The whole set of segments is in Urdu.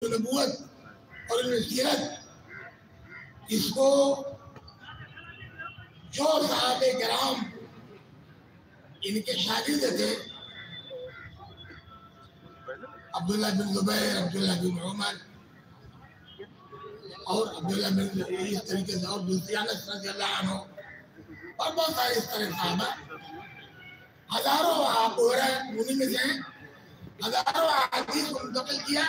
نبوت اور علم سیرت اس کو جو صحابہ کرام ان کے شاگرد تھے، عبداللہ بن زبیر، عبداللہ بن عمر اور عبداللہ بن اس طریقے سے اور دوسری انس رضی اللہ عنہ اور بہت سارے اس طرح صحابہ ہزاروں آپ انہیں میں سے ہزاروں احادیث کو منتقل کیا۔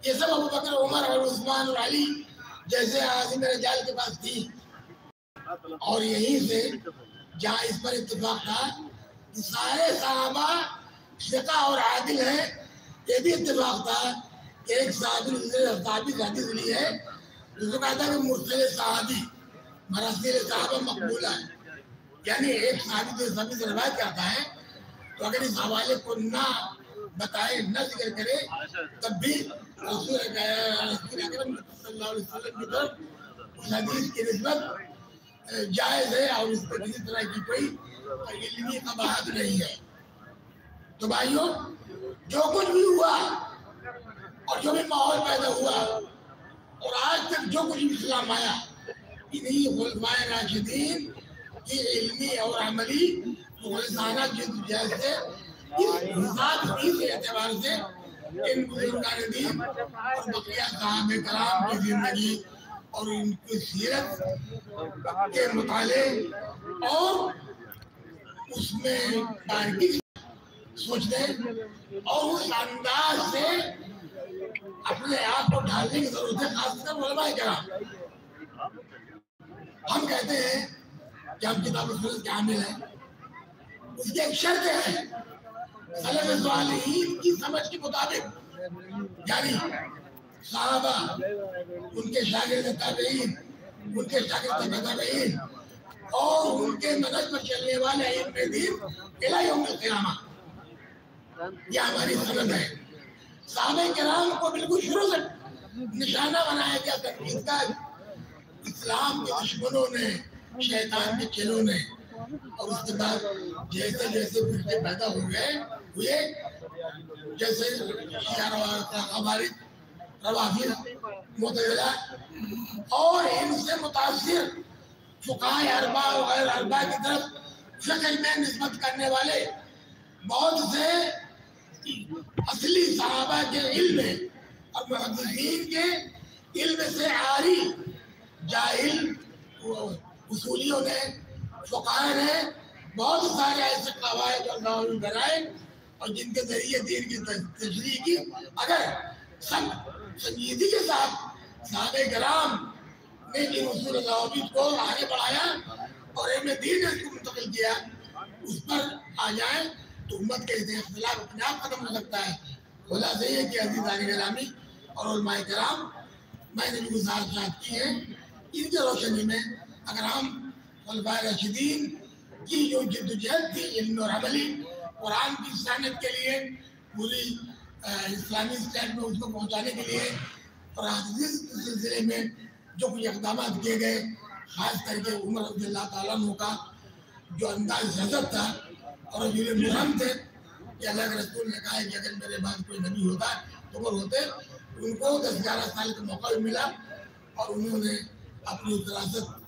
یہ سب ابو بکر، عمر اور عثمان اور علی جیسے عظیم رجال کے پاس تھی، اور یہیں سے جہاں اس پر اتفاق تھا کہ سارے صحابہ ثقہ اور عادل ہیں، یہ بھی اتفاق تھا کہ ایک صحابی حدیث لی ہے جس کو کہتا ہے کہ مرسل صحابی، مراسل صحابہ مقبولہ ہے، یعنی ایک صحابی جو صحابی سے روایت کرتا ہے تو اگر اس حوالے کو نہ بتائے، نہ ذکر کرے، تب بھی رسول اکرم صلی اللہ علیہ وسلم کی طرف اس حدیث کی نسبت جائز ہے اور اس پر کسی طرح کی کوئی علمی قباحت نہیں ہے۔ تو بھائیوں، جو کچھ بھی ہوا اور جو بھی ماحول پیدا ہوا اور آج تک جو کچھ بھی اسلام آیا، انہی خلفائے راشدین کی علمی اور عملی مخلصانہ جدوجہد سے، اس حساب اس اعتبار سے ان بزرگان دین اور بقیہ صحابہ کرام کی زندگی اور ان کی سیرت کے مطالعے اور اس میں باریکی سوچنے اور اس انداز سے اپنے آپ کو ڈھالنے کی ضرورت ہے، خاص کر علماء کرام۔ ہم کہتے ہیں کہ ہم کتاب و سنت کے عامل ہیں، اس کی ایک شرط ہے سلف صالحین کی سمجھ کے مطابق، یعنی صحابہ، ان کے شاگرد تابعین، ان کے شاگرد تابعین اور ان کے منہج پر چلنے والے ائمہ دین الی یوم القیامہ، یہ ہماری سند ہے۔ صحابہ کرام کو بالکل شروع سے نشانہ بنایا گیا تنقید کا، اسلام کے دشمنوں نے، شیطان کے چلوں نے، اور اس کے بعد جیسے جیسے فرقے پیدا ہوئے جیسے خوارج، روافض، معتزلہ اور ان سے متاثر فقہاء اربعہ و غیر اربعہ کی طرف فقہ میں نسبت کرنے والے بہت سے اصلی صحابہ کے علم اور محدثین کے علم سے عاری جاہل اصولیوں نے، فقہاء نے بہت سارے ایسے قواعد اور ضوابط بنائے اور جن کے ذریعے دین کی تشریح کی۔ اگر سنجیدگی کے ساتھ صحابہ کرام نے ان اصول و ضوابط کو آگے بڑھایا اور علم دین نے اس کو منتقل کیا، اس پر آ جائیں تو امت کے اختلاف اپنے آپ ختم ہو سکتا ہے۔ خلاصہ یہ کہ عزیزان گرامی اور علماء کرام، میں نے جو گزارشات کی ہیں ان کے روشنی میں اگر ہم خلفائے راشدین کی جو جدوجہد تھی علم اور عملی، قرآن کی صیانت کے لیے، پوری اسلامی اسٹیٹ میں اس کو پہنچانے کے لیے اور حدیث کے سلسلے میں جو کچھ اقدامات کیے گئے، خاص کر کے عمر رضی اللہ تعالیٰ عنہ کا جو انداز حضرت تھا اور جو مرہم تھے کہ اللہ کے رسول نے کہا کہ اگر میرے بعد کوئی نبی ہوتا تو وہ ہوتے، ان کو 10-11 سال کا موقع بھی ملا اور انہوں نے اپنی دراست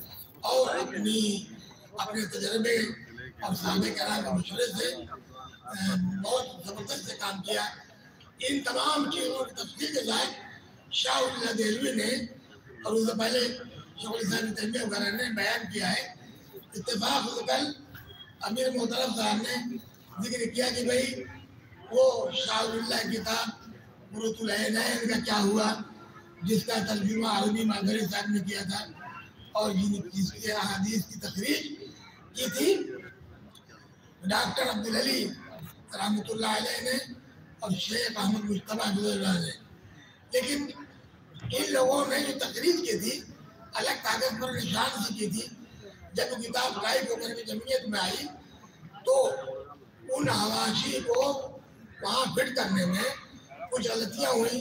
اور اپنے تجربے اور صحابہ کرام کے مشورے سے بہت زبردست سے کام کیا۔ ان تمام چیزوں کی تفصیل کے ساتھ شاہ اللہ دہلوی نے اور اس سے پہلے شیخ الاسلام ابن تیمیہ وغیرہ نے بیان کیا ہے۔ اتفاق سے کل امیر محترم صاحب نے ذکر کیا کہ بھئی وہ شاہ اللہ کتاب قرۃ العینین کا کیا ہوا، جس کا ترجمہ عربی مادری صاحب نے کیا تھا اور جس کے احادیث کی تخریج کی تھی ڈاکٹر عبدالعلی رحمۃ اللہ علیہ نے اور شیخ احمد مجتبیٰ نے، لیکن ان لوگوں نے جو تقریر کی تھی الگ کاغذ پر نشان سے کی تھی۔ جب وہ کتاب ٹائپ ہو کر کے جمعیت میں آئی تو ان حواشی کو وہاں فٹ کرنے میں کچھ غلطیاں ہوئیں،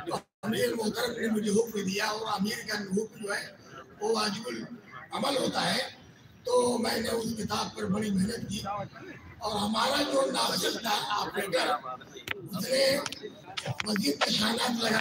تو امیر محترم نے مجھے حکم دیا، اور امیر کا حکم جو ہے وہ واجب العمل ہوتا ہے، تو میں نے اس کتاب پر بڑی محنت کی اور ہمارا جو ناظر تھا آپریٹر اس نے مزید نشانات لگا